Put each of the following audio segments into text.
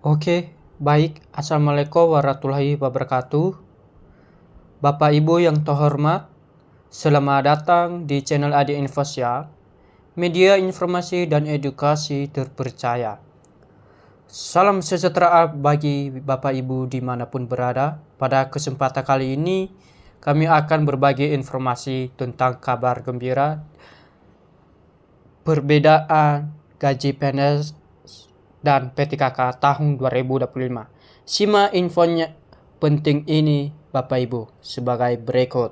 Oke, baik. Assalamualaikum warahmatullahi wabarakatuh. Bapak Ibu yang terhormat, selamat datang di channel Adi Infosial, media informasi dan edukasi terpercaya. Salam sejahtera bagi Bapak Ibu dimanapun berada. Pada kesempatan kali ini, kami akan berbagi informasi tentang kabar gembira perbedaan gaji PNS dan PTKK tahun 2025. Simak infonya penting ini Bapak Ibu sebagai berikut.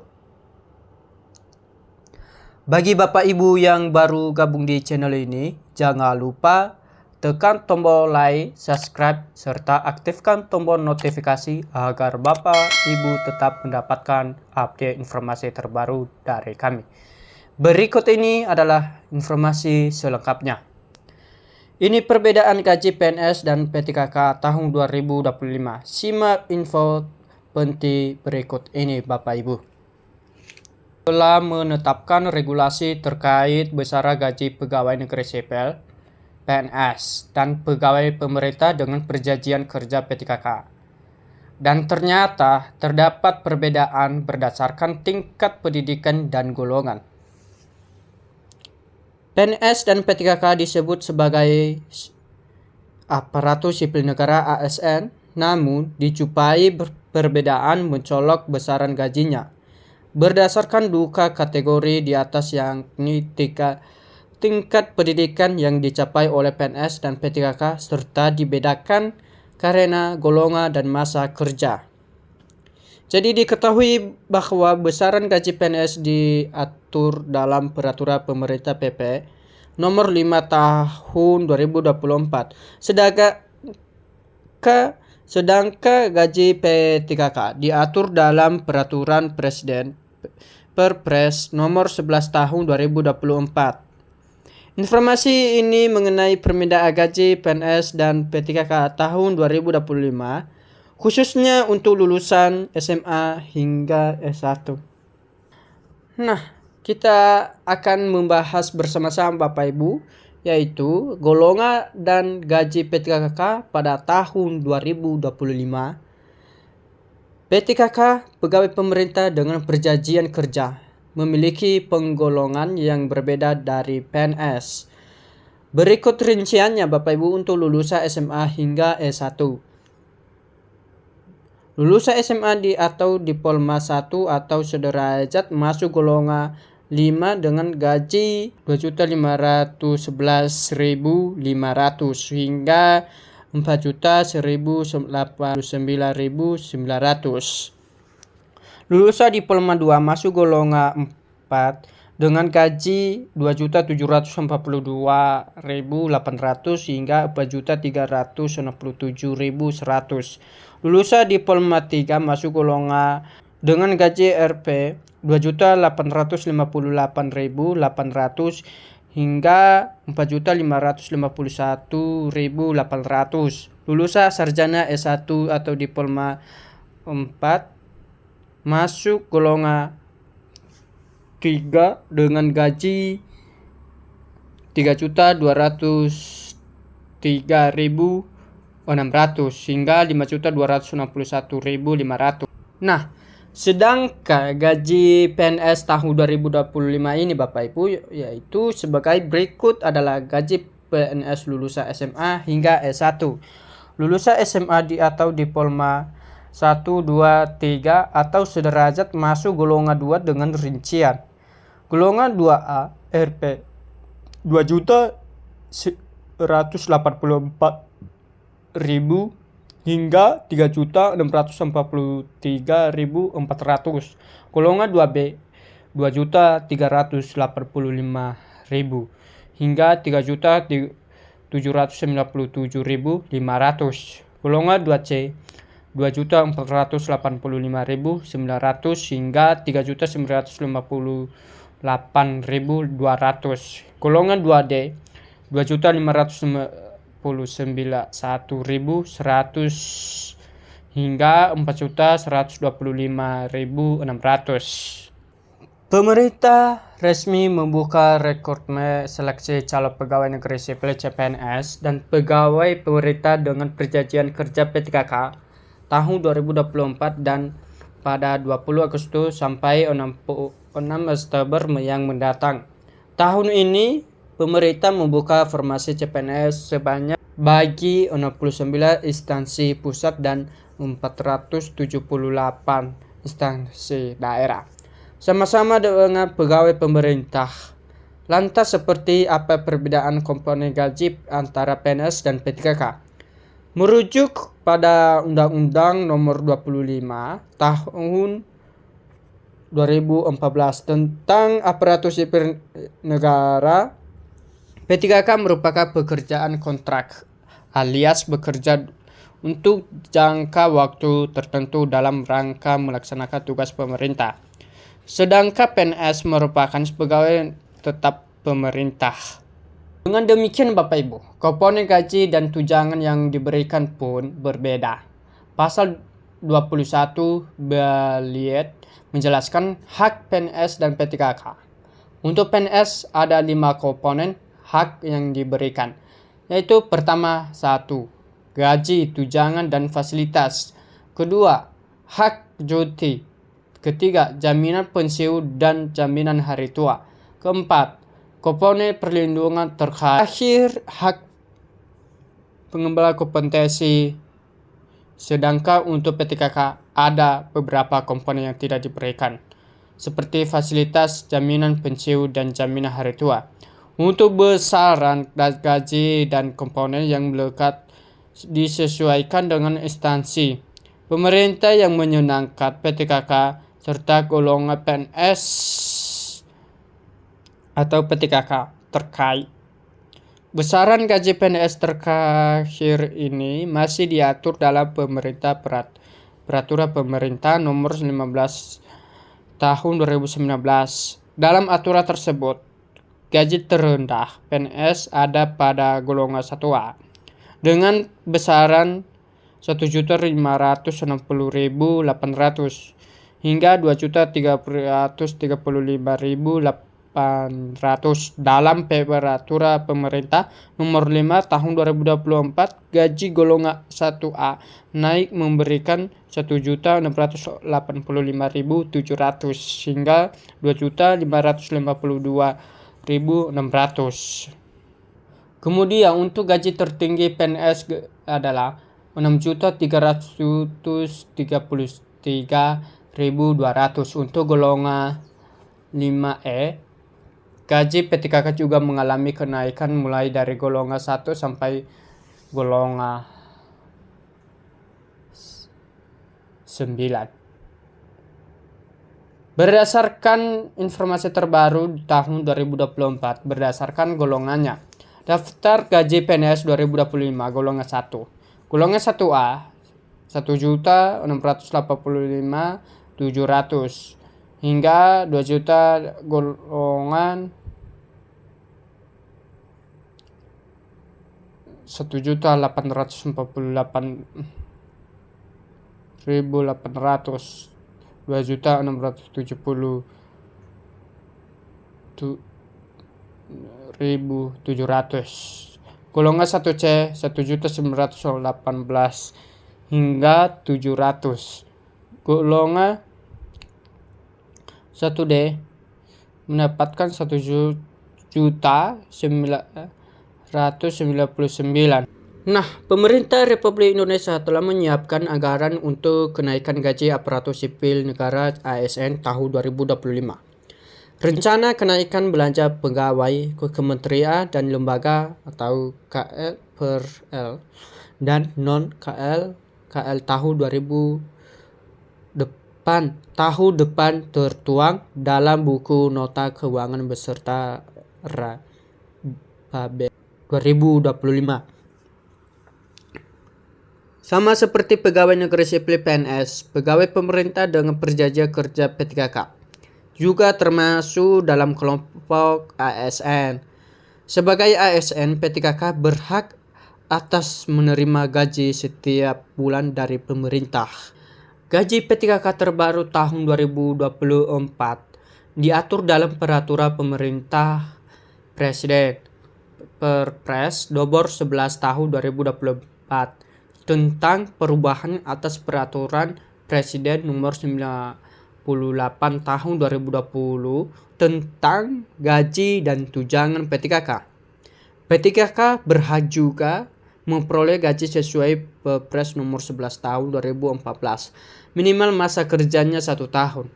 Bagi Bapak Ibu yang baru gabung di channel ini, jangan lupa tekan tombol like, subscribe, serta aktifkan tombol notifikasi agar Bapak Ibu tetap mendapatkan update informasi terbaru dari kami. Berikut ini adalah informasi selengkapnya. Ini perbedaan gaji PNS dan PTKK tahun 2025. Simak info penting berikut ini Bapak Ibu. Telah menetapkan regulasi terkait besaran gaji pegawai negeri sipil PNS dan pegawai pemerintah dengan perjanjian kerja PTKK. Dan ternyata terdapat perbedaan berdasarkan tingkat pendidikan dan golongan. PNS dan PTKK disebut sebagai aparatur sipil negara ASN, namun dijumpai perbedaan mencolok besaran gajinya. Berdasarkan dua kategori di atas yang ini tingkat pendidikan yang dicapai oleh PNS dan PTKK serta dibedakan karena golongan dan masa kerja. Jadi diketahui bahwa besaran gaji PNS diatur dalam Peraturan Pemerintah PP Nomor 5 Tahun 2024. Sedangkan gaji P3K diatur dalam Peraturan Presiden Perpres Nomor 11 Tahun 2024. Informasi ini mengenai perbedaan gaji PNS dan P3K tahun 2025 khususnya untuk lulusan SMA hingga S1. Nah, kita akan membahas bersama-sama Bapak Ibu, yaitu golongan dan gaji P3K pada tahun 2025. P3K, pegawai pemerintah dengan perjanjian kerja, memiliki penggolongan yang berbeda dari PNS. Berikut rinciannya Bapak Ibu untuk lulusan SMA hingga S1. Lulusan SMA atau Diploma 1 atau sederajat masuk golongan 5 dengan gaji 2.511.500 hingga 4.189.900. Lulusan Diploma 2 masuk golongan 4 dengan gaji 2.742.800 hingga 4.367.100. Lulusan Diploma 3 masuk golongan dengan gaji Rp 2.858.800 hingga 4.551.800. Lulusan Sarjana S1 atau Diploma 4 masuk golongan 3 dengan gaji 3.203.600 hingga 5.261.500. Nah, sedangkan gaji PNS tahun 2025 ini Bapak Ibu yaitu sebagai berikut adalah gaji PNS lulusan SMA hingga S1. Lulusan SMA atau Diploma 1, 2, 3 atau sederajat masuk golongan 2 dengan rincian. Golongan 2A Rp 2.184.000 hingga 3.643.400. Golongan 2B 2.385.000 hingga 3.797.500. Golongan 2C 2.485.900 hingga 3.958.200. Golongan 2D 2.591.100 hingga 4.125.600. Pemerintah resmi membuka rekrutmen seleksi calon pegawai negeri sipil CPNS dan pegawai pemerintah dengan perjanjian kerja P3K tahun 2024 dan pada 20 Agustus sampai 6 Oktober yang mendatang. Tahun ini pemerintah membuka formasi CPNS sebanyak bagi 69 instansi pusat dan 478 instansi daerah, sama-sama dengan pegawai pemerintah. Lantas seperti apa perbedaan komponen gaji antara PNS dan P3K? Merujuk pada Undang-Undang Nomor 25 Tahun 2014 tentang Aparatur Sipil Negara, P3K merupakan pekerjaan kontrak alias bekerja untuk jangka waktu tertentu dalam rangka melaksanakan tugas pemerintah. Sedangkan PNS merupakan pegawai tetap pemerintah. Dengan demikian Bapak Ibu, komponen gaji dan tunjangan yang diberikan pun berbeda. Pasal 21 Baliet menjelaskan hak PNS dan P3K. Untuk PNS ada 5 komponen hak yang diberikan, yaitu pertama 1. Gaji, tunjangan, dan fasilitas. Kedua, hak cuti. Ketiga, jaminan pensiun dan jaminan hari tua. Keempat, komponen perlindungan terkait. Terakhir, hak pengembangan kompetensi. Sedangkan untuk P3K ada beberapa komponen yang tidak diberikan, seperti fasilitas, jaminan pensiun, dan jaminan hari tua. Untuk besaran gaji dan komponen yang melekat disesuaikan dengan instansi pemerintah yang menyenangkan P3K serta golongan PNS atau P3K terkait. Besaran gaji PNS terakhir ini masih diatur dalam Peraturan Pemerintah Nomor 15 Tahun 2019. Dalam aturan tersebut, gaji terendah PNS ada pada golongan 1A dengan besaran 1.560.800 hingga 2.335.800 dalam Peraturan Pemerintah Nomor 5 Tahun 2024. Gaji golongan 1A naik memberikan 1.685.700 hingga 2.552.600. Kemudian untuk gaji tertinggi PNS adalah 6.333.200 untuk golongan 5E. Gaji P3K juga mengalami kenaikan mulai dari golongan 1 sampai golongan 9. Berdasarkan informasi terbaru tahun 2024 berdasarkan golongannya. Daftar gaji PNS 2025 golongan 1. Golongan 1A 1.685.700 hingga 2 juta. Golongan 1.848.800 2.670.700. Golongan 1C 1.918 hingga 700. Golongan 1D mendapatkan 1.999. Nah, pemerintah Republik Indonesia telah menyiapkan anggaran untuk kenaikan gaji aparatur sipil negara ASN tahun 2025. Rencana kenaikan belanja pegawai kementerian dan lembaga atau KL dan non-KL tahun 2000 depan tertuang dalam buku nota keuangan beserta RAPBN 2025. Sama seperti pegawai negeri sipil PNS, pegawai pemerintah dengan perjanjian kerja P3K juga termasuk dalam kelompok ASN. Sebagai ASN, P3K berhak atas menerima gaji setiap bulan dari pemerintah. Gaji P3K terbaru tahun 2024 diatur dalam peraturan pemerintah presiden Perpres nomor 11 tahun 2024 tentang perubahan atas peraturan presiden nomor 98 tahun 2020 tentang gaji dan tunjangan P3K. P3K berhak juga memperoleh gaji sesuai Perpres nomor 11 tahun 2014. Minimal masa kerjanya 1 tahun.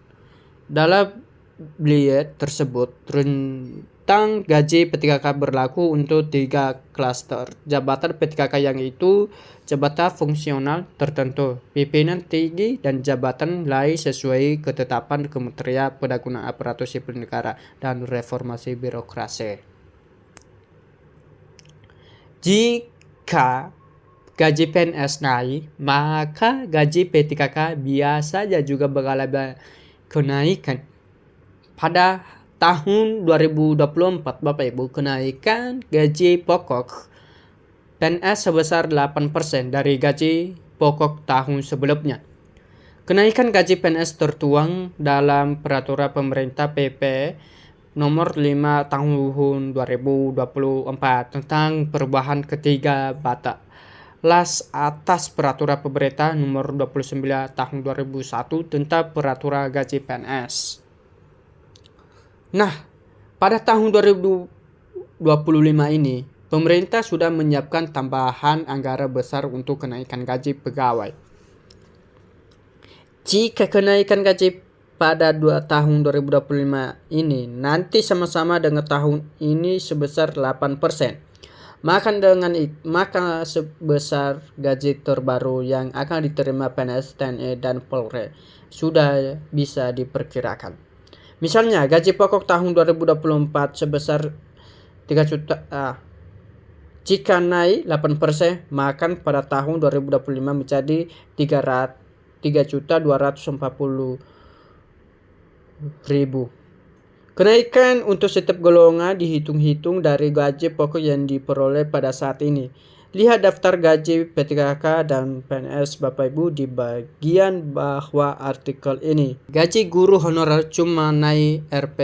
Dalam Bliet tersebut, rentang gaji P3K berlaku untuk 3 klaster jabatan P3K, yang itu jabatan fungsional tertentu, pimpinan tinggi, dan jabatan lain sesuai ketetapan Kementerian Pengguna Aparatur Sipil Negara dan Reformasi Birokrasi. Jika gaji PNS naik, maka gaji P3K biasanya juga mengalami kenaikan. Pada tahun 2024, Bapak Ibu, kenaikan gaji pokok PNS sebesar 8% dari gaji pokok tahun sebelumnya. Kenaikan gaji PNS tertuang dalam Peraturan Pemerintah PP nomor 5 tahun 2024 tentang perubahan ketiga batas atas Peraturan Pemerintah nomor 29 tahun 2001 tentang peraturan gaji PNS. Nah, pada tahun 2025 ini, pemerintah sudah menyiapkan tambahan anggaran besar untuk kenaikan gaji pegawai. Jika kenaikan gaji pada tahun 2025 ini nanti sama-sama dengan tahun ini sebesar 8%, maka sebesar gaji terbaru yang akan diterima PNS, TNI, dan Polri sudah bisa diperkirakan. Misalnya, gaji pokok tahun 2024 sebesar 3 juta. Jika naik 8%, maka pada tahun 2025 menjadi 3.240.000. Kenaikan untuk setiap golongan dihitung-hitung dari gaji pokok yang diperoleh pada saat ini. Lihat daftar gaji P3K dan PNS Bapak Ibu di bagian bawah artikel ini. Gaji guru honorer cuma naik Rp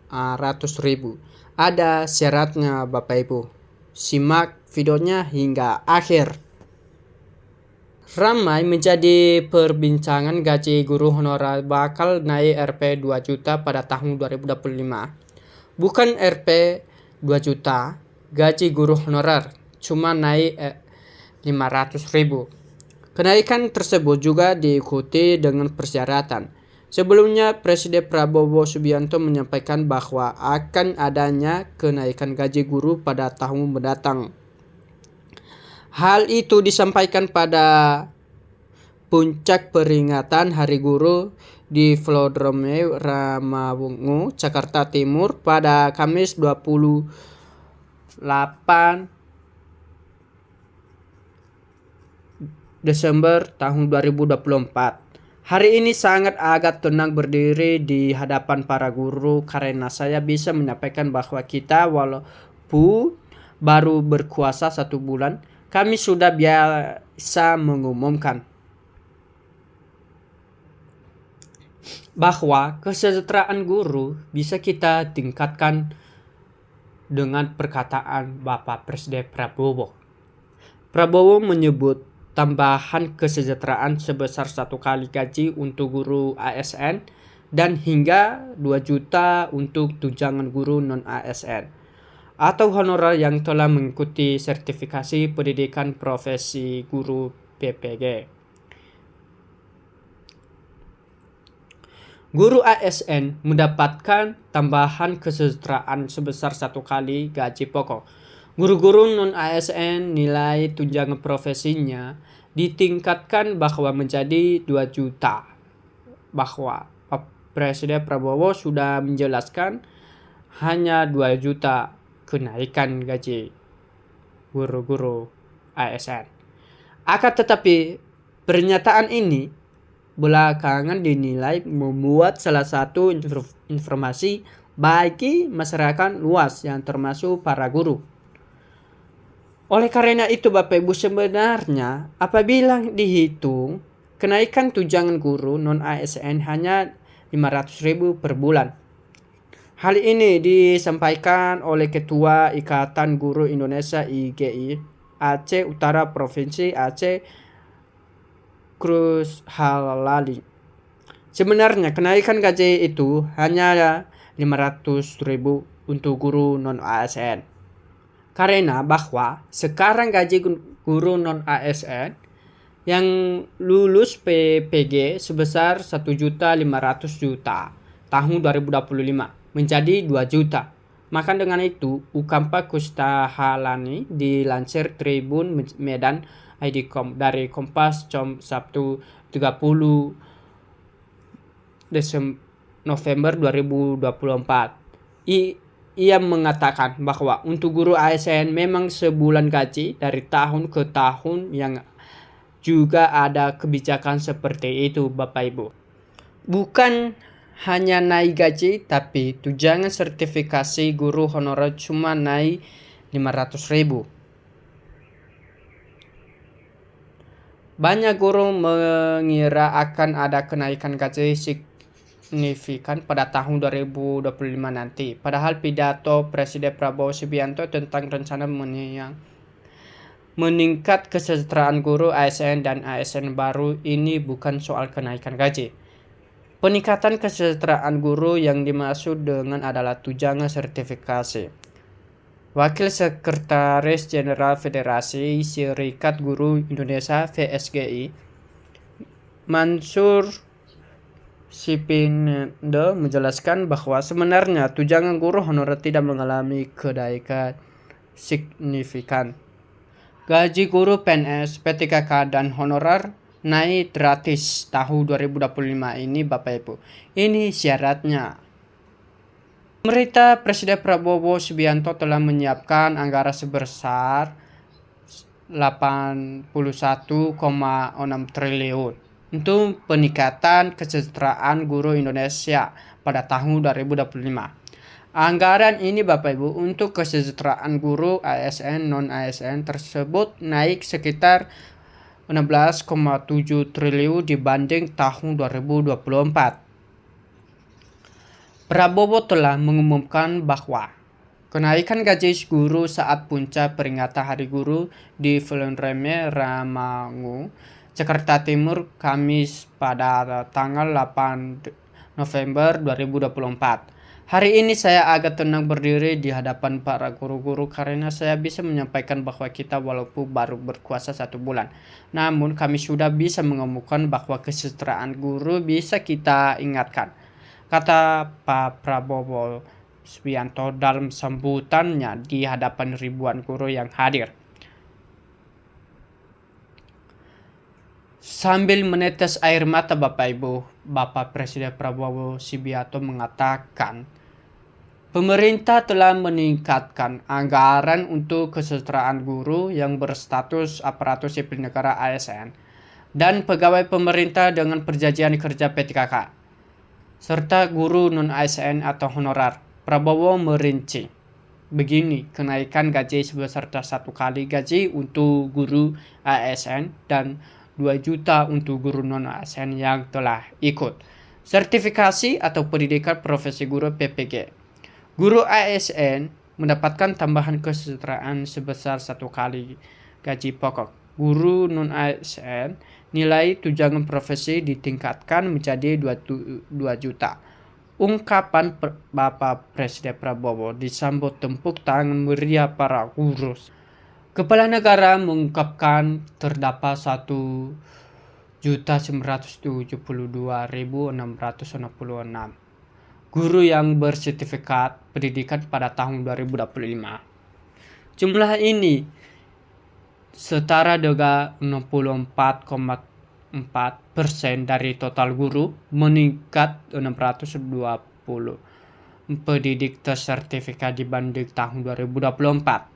500.000. Ada syaratnya Bapak Ibu. Simak videonya hingga akhir. Ramai menjadi perbincangan gaji guru honorer bakal naik Rp 2 juta pada tahun 2025. Bukan Rp 2 juta, gaji guru honorer cuma naik 500.000. Kenaikan tersebut juga diikuti dengan persyaratan. Sebelumnya, Presiden Prabowo Subianto menyampaikan bahwa akan adanya kenaikan gaji guru pada tahun mendatang. Hal itu disampaikan pada puncak peringatan Hari Guru di Velodrome Rawamangun, Jakarta Timur pada Kamis 28 Desember tahun 2024. Hari ini sangat agak tenang berdiri di hadapan para guru karena saya bisa menyampaikan bahwa kita walaupun baru berkuasa 1 bulan, kami sudah biasa mengumumkan bahwa kesejahteraan guru bisa kita tingkatkan dengan perkataan Bapak Presiden Prabowo. Prabowo menyebut tambahan kesejahteraan sebesar 1 kali gaji untuk guru ASN dan hingga 2 juta untuk tunjangan guru non-ASN atau honorer yang telah mengikuti sertifikasi pendidikan profesi guru PPG. Guru ASN mendapatkan tambahan kesejahteraan sebesar 1 kali gaji pokok. Guru-guru non-ASN nilai tunjangan profesinya ditingkatkan bahwa menjadi 2 juta. Bahwa Presiden Prabowo sudah menjelaskan hanya 2 juta kenaikan gaji guru-guru ASN. Akan tetapi, pernyataan ini belakangan dinilai membuat salah satu informasi bagi masyarakat luas yang termasuk para guru. Oleh karena itu Bapak Ibu, sebenarnya apabila dihitung kenaikan tunjangan guru non-ASN hanya 500.000 per bulan. Hal ini disampaikan oleh Ketua Ikatan Guru Indonesia IGI Aceh Utara Provinsi Aceh Cruz Halali. Sebenarnya kenaikan gaji itu hanya 500.000 untuk guru non-ASN. Karena bahwa sekarang gaji guru non-ASN yang lulus PPG sebesar 1.500.000 tahun 2025 menjadi 2 juta. Maka dengan itu, Ukampa Kustahalani dilansir Tribun Medan IDcom dari Kompas.com Sabtu 30 November 2024. Ia mengatakan bahwa untuk guru ASN memang sebulan gaji dari tahun ke tahun yang juga ada kebijakan seperti itu Bapak Ibu. Bukan hanya naik gaji, tapi tunjangan sertifikasi guru honorer cuma naik 500.000. Banyak guru mengira akan ada kenaikan gaji signifikan pada tahun 2025 nanti. Padahal pidato Presiden Prabowo Subianto tentang rencana meningkat kesejahteraan guru ASN dan ASN baru ini bukan soal kenaikan gaji. Peningkatan kesejahteraan guru yang dimaksud dengan adalah tunjangan sertifikasi. Wakil Sekretaris Jenderal Federasi Serikat Guru Indonesia (VSGI), Mansur Sipindo menjelaskan bahwa sebenarnya tunjangan guru honorer tidak mengalami kenaikan signifikan. Gaji guru PNS, P3K, dan honorer naik gratis tahun 2025 ini Bapak Ibu. Ini syaratnya. Pemerintah Presiden Prabowo Subianto telah menyiapkan anggaran sebesar 81,6 triliun untuk peningkatan kesejahteraan guru Indonesia pada tahun 2025. Anggaran ini Bapak Ibu untuk kesejahteraan guru ASN non-ASN tersebut naik sekitar 16,7 triliun dibanding tahun 2024. Prabowo telah mengumumkan bahwa kenaikan gaji guru saat puncak peringatan Hari Guru di Velodrome Ramangu, Jakarta Timur, Kamis pada tanggal 8 November 2024. Hari ini saya agak tenang berdiri di hadapan para guru-guru karena saya bisa menyampaikan bahwa kita walaupun baru berkuasa 1 bulan, namun kami sudah bisa mengumumkan bahwa kesejahteraan guru bisa kita ingatkan, kata Pak Prabowo Subianto dalam sambutannya di hadapan ribuan guru yang hadir. Sambil menetes air mata Bapak Ibu, Bapak Presiden Prabowo Subianto mengatakan, pemerintah telah meningkatkan anggaran untuk kesejahteraan guru yang berstatus aparatur sipil negara ASN dan pegawai pemerintah dengan perjanjian kerja P3K, serta guru non-ASN atau honorer. Prabowo merinci begini, kenaikan gaji sebesar 1 kali gaji untuk guru ASN dan 2 juta untuk guru non-ASN yang telah ikut sertifikasi atau pendidikan profesi guru PPG. Guru ASN mendapatkan tambahan kesejahteraan sebesar 1 kali gaji pokok. Guru non-ASN nilai tunjangan profesi ditingkatkan menjadi 2 juta. Ungkapan Bapak Presiden Prabowo disambut tepuk tangan meriah para guru. Kepala negara mengungkapkan terdapat 1.972.666 guru yang bersertifikat pendidikan pada tahun 2025. Jumlah ini setara dengan 64,4% dari total guru, meningkat 620 pendidik tersertifikat dibanding tahun 2024.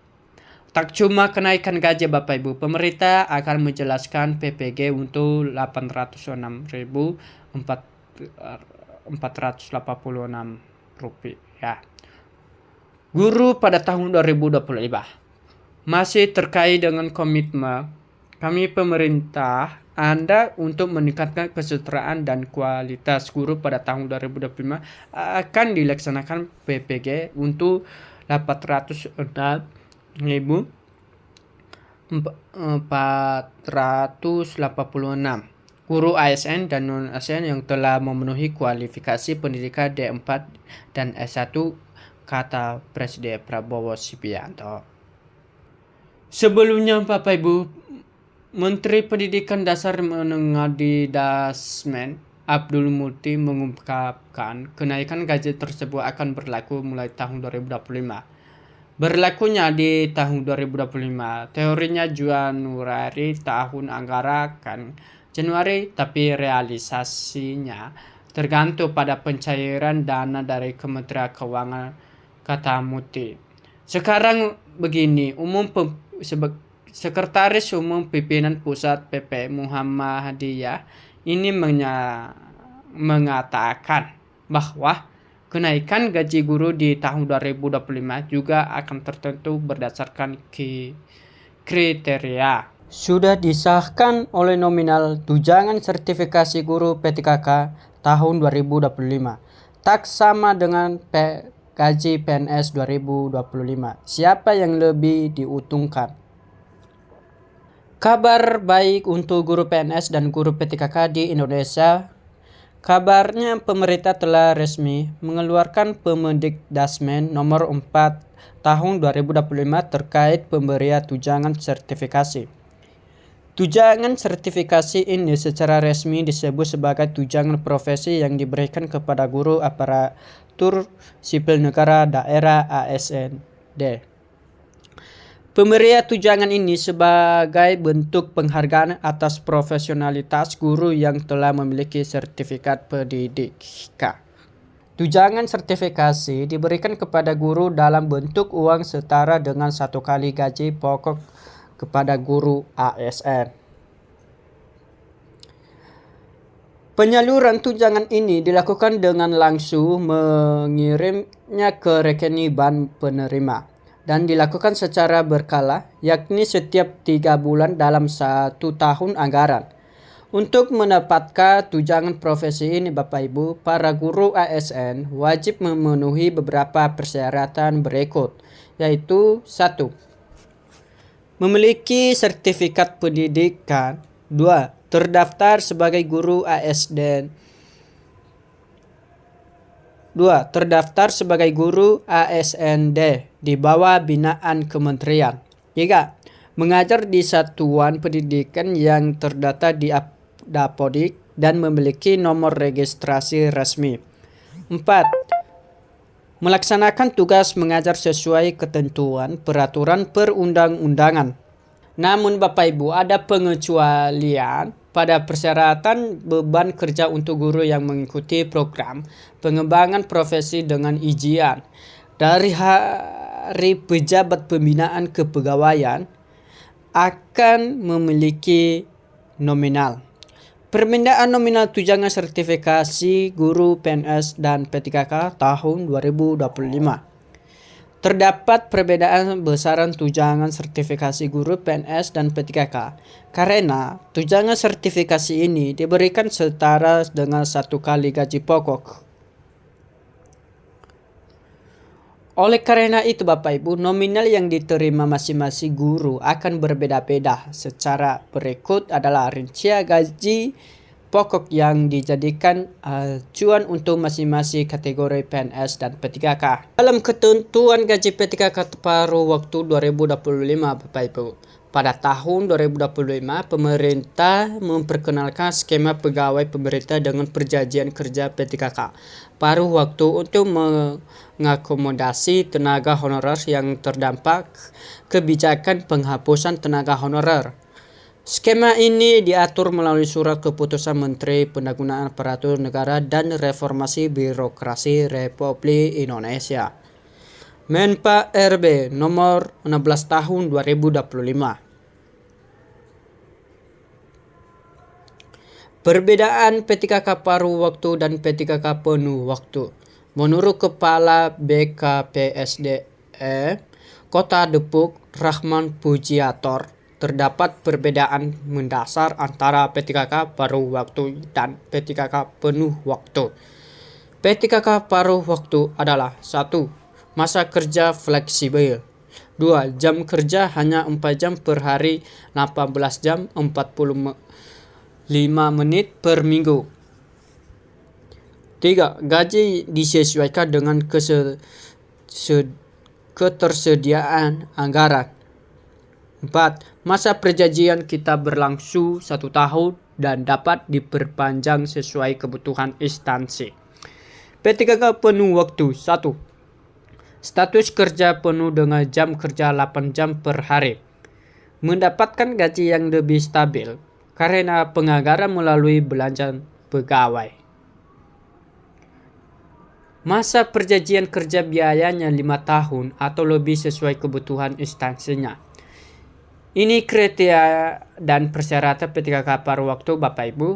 Tak cuma kenaikan gaji Bapak Ibu, pemerintah akan menjelaskan PPG untuk 806.486 rupiah. Guru pada tahun 2025. Masih terkait dengan komitmen, kami pemerintah Anda untuk meningkatkan kesejahteraan dan kualitas guru pada tahun 2025 akan dilaksanakan PPG untuk 806.486 guru ASN dan non-ASN yang telah memenuhi kualifikasi pendidikan D4 dan S1, kata Presiden Prabowo Subianto. Sebelumnya, Bapak Ibu, Menteri Pendidikan Dasar Menengah di Dasmen Abdul Muti mengungkapkan kenaikan gaji tersebut akan berlaku mulai tahun 2025. Berlakunya di tahun 2025, teorinya Januari tahun anggaran Januari, tapi realisasinya tergantung pada pencairan dana dari Kementerian Keuangan, kata Muti. Sekarang begini, Sekretaris Umum Pimpinan Pusat PP Muhammadiyah ini mengatakan bahwa kenaikan gaji guru di tahun 2025 juga akan tertentu berdasarkan kriteria. Sudah disahkan oleh nominal tunjangan sertifikasi guru P3K tahun 2025. Tak sama dengan gaji PNS 2025. Siapa yang lebih diuntungkan? Kabar baik untuk guru PNS dan guru P3K di Indonesia. Kabarnya pemerintah telah resmi mengeluarkan Permendikdasmen nomor 4 tahun 2025 terkait pemberian tunjangan sertifikasi. Tunjangan sertifikasi ini secara resmi disebut sebagai tunjangan profesi yang diberikan kepada guru aparatur sipil negara daerah ASN D. Pemberian tunjangan ini sebagai bentuk penghargaan atas profesionalitas guru yang telah memiliki sertifikat pendidikan. Tunjangan sertifikasi diberikan kepada guru dalam bentuk uang setara dengan 1 kali gaji pokok kepada guru ASN. Penyaluran tunjangan ini dilakukan dengan langsung mengirimnya ke rekening bank penerima dan dilakukan secara berkala, yakni setiap 3 bulan dalam 1 tahun anggaran. Untuk mendapatkan tunjangan profesi ini, Bapak Ibu, para guru ASN wajib memenuhi beberapa persyaratan berikut, yaitu 1. Memiliki sertifikat pendidikan. 2. Terdaftar sebagai guru ASN. 2. Terdaftar sebagai guru ASND di bawah binaan kementerian. 3. Mengajar di satuan pendidikan yang terdata di Dapodik dan memiliki nomor registrasi resmi. 4. Melaksanakan tugas mengajar sesuai ketentuan peraturan perundang-undangan. Namun Bapak Ibu, ada pengecualian pada persyaratan beban kerja untuk guru yang mengikuti program pengembangan profesi dengan ijian dari Hari Pejabat Pembinaan Kepegawaian akan memiliki nominal. Perbedaan nominal tunjangan sertifikasi guru PNS dan P3K tahun 2025. Terdapat perbedaan besaran tunjangan sertifikasi guru PNS dan P3K karena tunjangan sertifikasi ini diberikan setara dengan 1 kali gaji pokok. Oleh karena itu Bapak Ibu, nominal yang diterima masing-masing guru akan berbeda-beda. Secara berikut adalah rincian gaji pokok yang dijadikan acuan untuk masing-masing kategori PNS dan P3K. Dalam ketentuan gaji P3K paruh waktu 2025 Bapak Ibu, pada tahun 2025 pemerintah memperkenalkan skema pegawai pemerintah dengan perjanjian kerja P3K paruh waktu untuk mengakomodasi tenaga honorer yang terdampak kebijakan penghapusan tenaga honorer. Skema ini diatur melalui surat keputusan Menteri Pendagangan Aparatur Negara dan Reformasi Birokrasi Republik Indonesia. Menpa RB nomor 16 tahun 2025. Perbedaan P3K paruh waktu dan P3K penuh waktu. Menurut Kepala BKPSDM Kota Depok Rahman Pujiator, terdapat perbedaan mendasar antara PTKK paruh waktu dan PTKK penuh waktu. PTKK paruh waktu adalah 1. Masa kerja fleksibel. 2. Jam kerja hanya 4 jam per hari, 18 jam 45 menit per minggu. 3. Gaji disesuaikan dengan ketersediaan anggaran. 4. Masa perjanjian kita berlangsung 1 tahun dan dapat diperpanjang sesuai kebutuhan instansi. PTKK penuh waktu. 1. Status kerja penuh dengan jam kerja 8 jam per hari. Mendapatkan gaji yang lebih stabil karena penganggaran melalui belanja pegawai. Masa perjanjian kerja biayanya 5 tahun atau lebih sesuai kebutuhan instansinya. Ini kriteria dan persyaratan PTKK paruh waktu Bapak Ibu.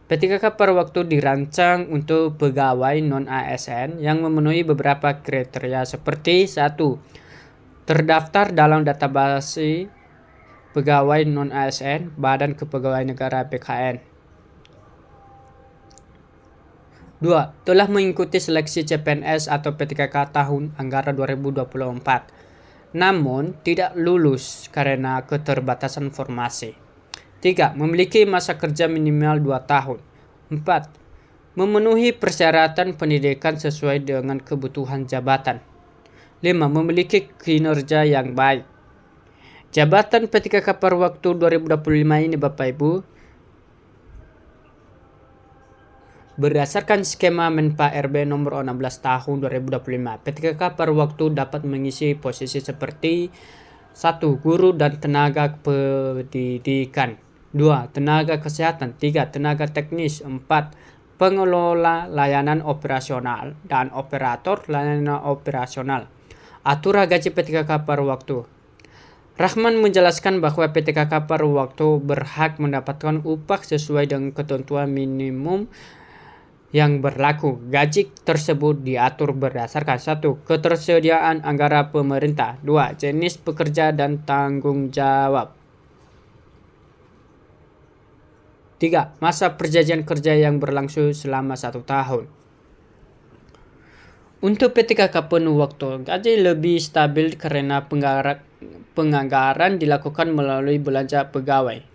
PTKK paruh waktu dirancang untuk pegawai non-ASN yang memenuhi beberapa kriteria seperti 1. Terdaftar dalam database pegawai non-ASN Badan Kepegawaian Negara BKN. 2. Telah mengikuti seleksi CPNS atau PTKK tahun anggaran 2024. Namun tidak lulus karena keterbatasan formasi. 3. Memiliki masa kerja minimal 2 tahun. 4. Memenuhi persyaratan pendidikan sesuai dengan kebutuhan jabatan. 5. Memiliki kinerja yang baik. Jabatan PTKK paruh waktu 2025 ini Bapak Ibu berdasarkan skema Menpa RB nomor 16 tahun 2025, PTKK paruh waktu dapat mengisi posisi seperti 1. Guru dan tenaga pendidikan. 2. Tenaga kesehatan. 3. Tenaga teknis. 4. Pengelola layanan operasional dan operator layanan operasional. Aturan gaji PTKK paruh waktu. Rahman menjelaskan bahwa PTKK paruh waktu berhak mendapatkan upah sesuai dengan ketentuan minimum yang berlaku. Gaji tersebut diatur berdasarkan 1. Ketersediaan anggaran pemerintah. 2. Jenis pekerja dan tanggung jawab. 3. Masa perjanjian kerja yang berlangsung selama 1 tahun. Untuk PTKK penuh waktu, gaji lebih stabil karena penganggaran dilakukan melalui belanja pegawai.